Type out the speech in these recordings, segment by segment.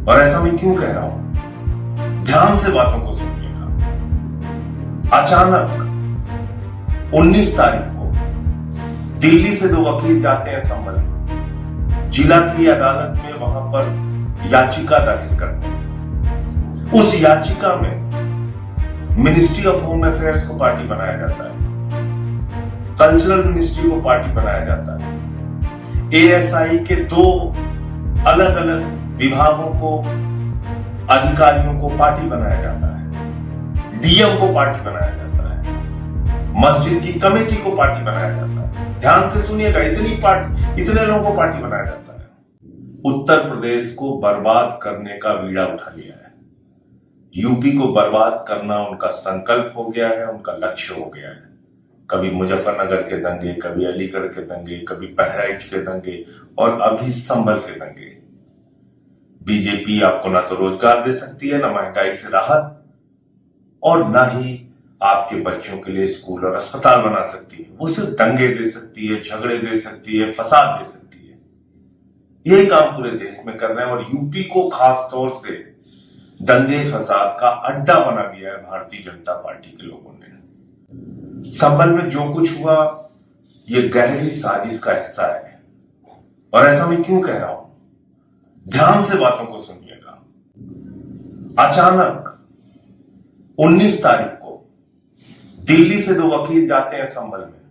और ऐसा मैं क्यों कह रहा हूं? ध्यान से बातों को सुनिएगा। अचानक 19 तारीख को दिल्ली से 2 वकील जाते हैं संभल में, जिला की अदालत में वहां पर याचिका दाखिल करते हैं। उस याचिका में मिनिस्ट्री ऑफ होम अफेयर्स को पार्टी बनाया जाता है, कल्चरल मिनिस्ट्री को पार्टी बनाया जाता है, एएसआई के 2 अलग अलग विभागों को, अधिकारियों को पार्टी बनाया जाता है, डीएम को पार्टी बनाया जाता है, मस्जिद की कमेटी को पार्टी बनाया जाता है। ध्यान से सुनिएगा, इतने लोगों को पार्टी बनाया जाता है। उत्तर प्रदेश को बर्बाद करने का बीड़ा उठा लिया है। यूपी को बर्बाद करना उनका संकल्प हो गया है, उनका लक्ष्य हो गया है। कभी मुजफ्फरनगर के दंगे, कभी अलीगढ़ के दंगे, कभी बहराइच के दंगे और अभी संभल के दंगे। बीजेपी आपको ना तो रोजगार दे सकती है, ना महंगाई से राहत, और ना ही आपके बच्चों के लिए स्कूल और अस्पताल बना सकती है। वो सिर्फ दंगे दे सकती है, झगड़े दे सकती है, फसाद दे सकती है। यही काम पूरे देश में कर रहे हैं और यूपी को खास तौर से दंगे फसाद का अड्डा बना दिया है भारतीय जनता पार्टी के लोगों ने। संभल में जो कुछ हुआ ये गहरी साजिश का हिस्सा है। और ऐसा मैं क्यों कह रहा हूं? ध्यान से बातों को सुनिएगा। अचानक 19 तारीख को दिल्ली से 2 वकील जाते हैं संभल में,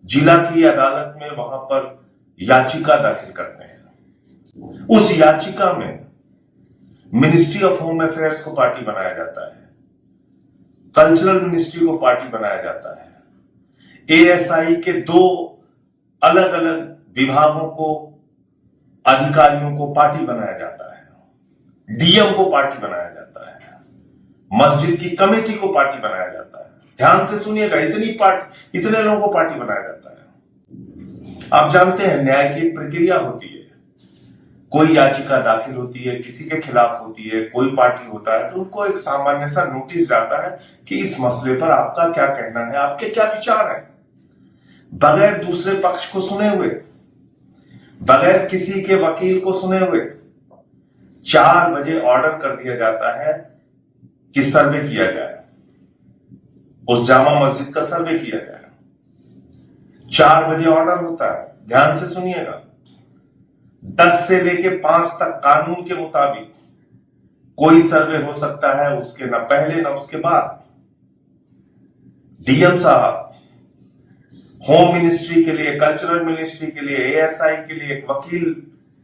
जिला की अदालत में वहां पर याचिका दाखिल करते हैं। उस याचिका में मिनिस्ट्री ऑफ होम अफेयर्स को पार्टी बनाया जाता है, कल्चरल मिनिस्ट्री को पार्टी बनाया जाता है, एएसआई के 2 अलग अलग विभागों को, अधिकारियों को पार्टी बनाया जाता है, डीएम को पार्टी बनाया जाता है, मस्जिद की कमेटी को पार्टी बनाया जाता है। ध्यान से सुनिएगा, इतने लोगों को पार्टी बनाया जाता है। आप जानते हैं न्याय की एक प्रक्रिया होती है। कोई याचिका दाखिल होती है, किसी के खिलाफ होती है, कोई पार्टी होता है तो उनको एक सामान्य सा नोटिस जाता है कि इस मसले पर आपका क्या कहना है, आपके क्या विचार है। बगैर दूसरे पक्ष को सुने हुए, बगैर किसी के वकील को सुने हुए 4 बजे ऑर्डर कर दिया जाता है कि सर्वे किया जाए, उस जामा मस्जिद का सर्वे किया जाए। 4 बजे ऑर्डर होता है। ध्यान से सुनिएगा, 10 से लेके 5 तक कानून के मुताबिक कोई सर्वे हो सकता है, उसके न पहले न उसके बाद। डीएम साहब होम मिनिस्ट्री के लिए, कल्चरल मिनिस्ट्री के लिए, एएसआई के लिए एक वकील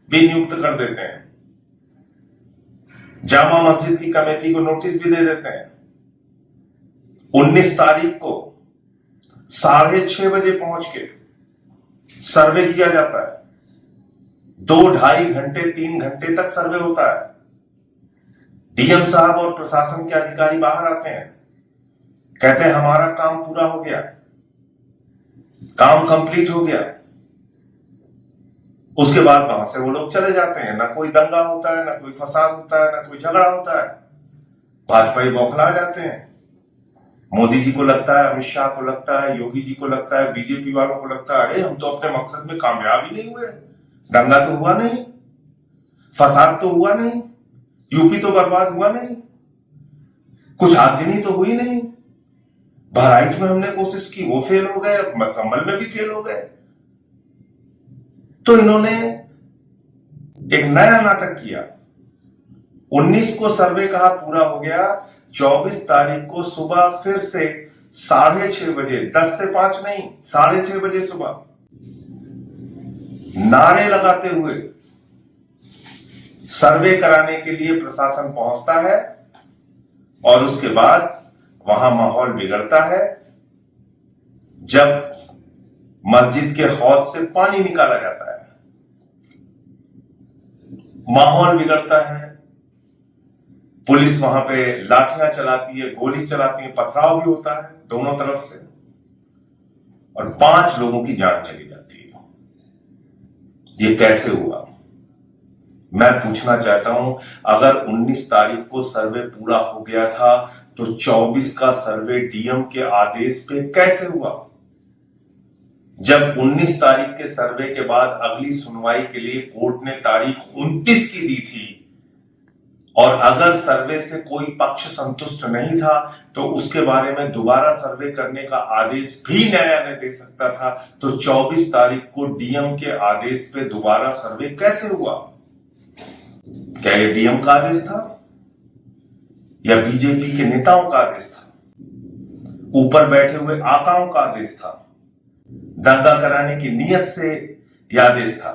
भी नियुक्त कर देते हैं, जामा मस्जिद की कमेटी को नोटिस भी दे देते हैं। 19 तारीख को 6:30 बजे पहुंच के सर्वे किया जाता है। 2-2.5 घंटे 3 घंटे तक सर्वे होता है। डीएम साहब और प्रशासन के अधिकारी बाहर आते हैं, कहते हैं हमारा काम पूरा हो गया, काम कंप्लीट हो गया। उसके बाद वहां से वो लोग चले जाते हैं। ना कोई दंगा होता है, ना कोई फसाद होता है, ना कोई झगड़ा होता है। भाजपाई बौखला जाते हैं। मोदी जी को लगता है, अमित शाह को लगता है, योगी जी को लगता है, बीजेपी वालों को लगता है अरे हम तो अपने मकसद में कामयाब ही नहीं हुए, दंगा तो हुआ नहीं, फसाद तो हुआ नहीं, यूपी तो बर्बाद हुआ नहीं, कुछ आगजनी तो हुई नहीं, बहराइच में हमने कोशिश की वो फेल हो गए, अब संभल में भी फेल हो गए। तो इन्होंने एक नया नाटक किया। 19 को सर्वे कहा पूरा हो गया, 24 तारीख को सुबह फिर से 6:30 बजे, 10 से 5 नहीं, 6:30 बजे सुबह नारे लगाते हुए सर्वे कराने के लिए प्रशासन पहुंचता है और उसके बाद वहां माहौल बिगड़ता है। जब मस्जिद के हौद से पानी निकाला जाता है, माहौल बिगड़ता है, पुलिस वहां पे लाठियां चलाती है, गोली चलाती है, पथराव भी होता है दोनों तरफ से और 5 लोगों की जान चली जाती है। ये कैसे हुआ? मैं पूछना चाहता हूं, अगर 19 तारीख को सर्वे पूरा हो गया था तो 24 का सर्वे डीएम के आदेश पे कैसे हुआ? जब 19 तारीख के सर्वे के बाद अगली सुनवाई के लिए कोर्ट ने तारीख 29 की दी थी, और अगर सर्वे से कोई पक्ष संतुष्ट नहीं था तो उसके बारे में दोबारा सर्वे करने का आदेश भी न्यायालय दे सकता था। तो 24 तारीख को डीएम के आदेश पे दोबारा सर्वे कैसे हुआ? क्या ये डीएम का आदेश था या बीजेपी के नेताओं का आदेश था? ऊपर बैठे हुए आकाओं का आदेश था? दंगा कराने की नीयत से यह आदेश था?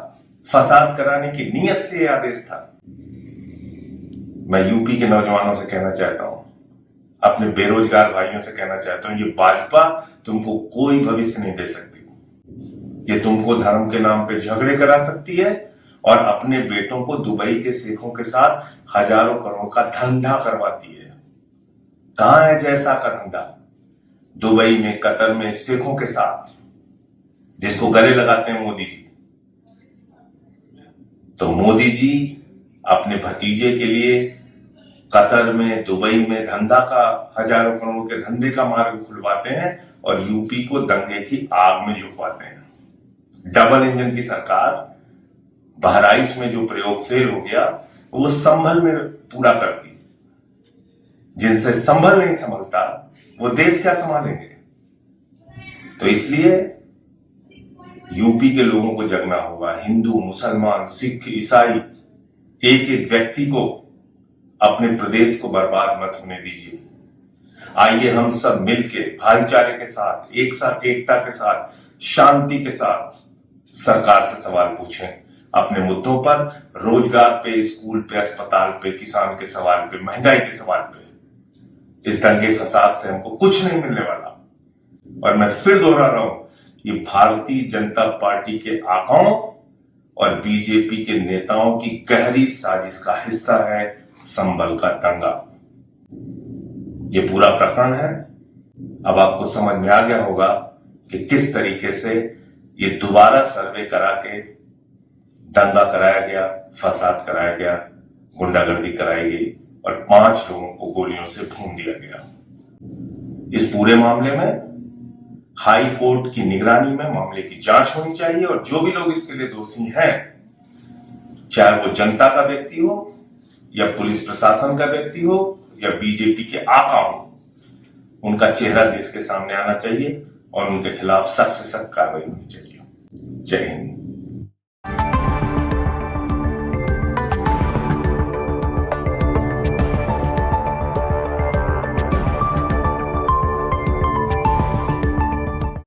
फसाद कराने की नीयत से यह आदेश था? मैं यूपी के नौजवानों से कहना चाहता हूं, अपने बेरोजगार भाइयों से कहना चाहता हूं, ये भाजपा तुमको कोई भविष्य नहीं दे सकती। ये तुमको धर्म के नाम पे झगड़े करा सकती है और अपने बेटों को दुबई के शेखों के साथ हजारों करोड़ का धंधा करवाती है। कहां है जैसा का धंधा? दुबई में, कतर में, शेखों के साथ, जिसको गले लगाते हैं मोदी जी। तो मोदी जी अपने भतीजे के लिए कतर में, दुबई में धंधा का, हजारों करोड़ के धंधे का मार्ग खुलवाते हैं और यूपी को दंगे की आग में झुकवाते हैं। डबल इंजन की सरकार बहराइच में जो प्रयोग फेल हो गया वो संभल में पूरा करती। जिनसे संभल नहीं संभलता वो देश क्या संभालेंगे? तो इसलिए यूपी के लोगों को जगना होगा। हिंदू, मुसलमान, सिख, ईसाई, एक एक व्यक्ति को अपने प्रदेश को बर्बाद मत होने दीजिए। आइए हम सब मिलके भाईचारे के साथ, एक साथ, एकता के साथ, शांति के साथ सरकार से सवाल पूछें अपने मुद्दों पर, रोजगार पे, स्कूल पे, अस्पताल पे, किसान के सवाल पे, महंगाई के सवाल पे। इस दंगे फसाद से हमको कुछ नहीं मिलने वाला। और मैं फिर दोहरा रहा हूं, ये भारतीय जनता पार्टी के आकाओं और बीजेपी के नेताओं की गहरी साजिश का हिस्सा है संभल का दंगा। ये पूरा प्रकरण है। अब आपको समझ में आ गया होगा कि किस तरीके से ये दोबारा सर्वे करा के दंगा कराया गया, फसाद कराया गया, गुंडागर्दी कराई गई और 5 लोगों को गोलियों से भून दिया गया। इस पूरे मामले में हाई कोर्ट की निगरानी में मामले की जांच होनी चाहिए और जो भी लोग इसके लिए दोषी हैं, चाहे वो जनता का व्यक्ति हो या पुलिस प्रशासन का व्यक्ति हो या बीजेपी के आका हो, उनका चेहरा देश के सामने आना चाहिए और उनके खिलाफ सख्त से सख्त कार्रवाई होनी चाहिए। जय हिंद।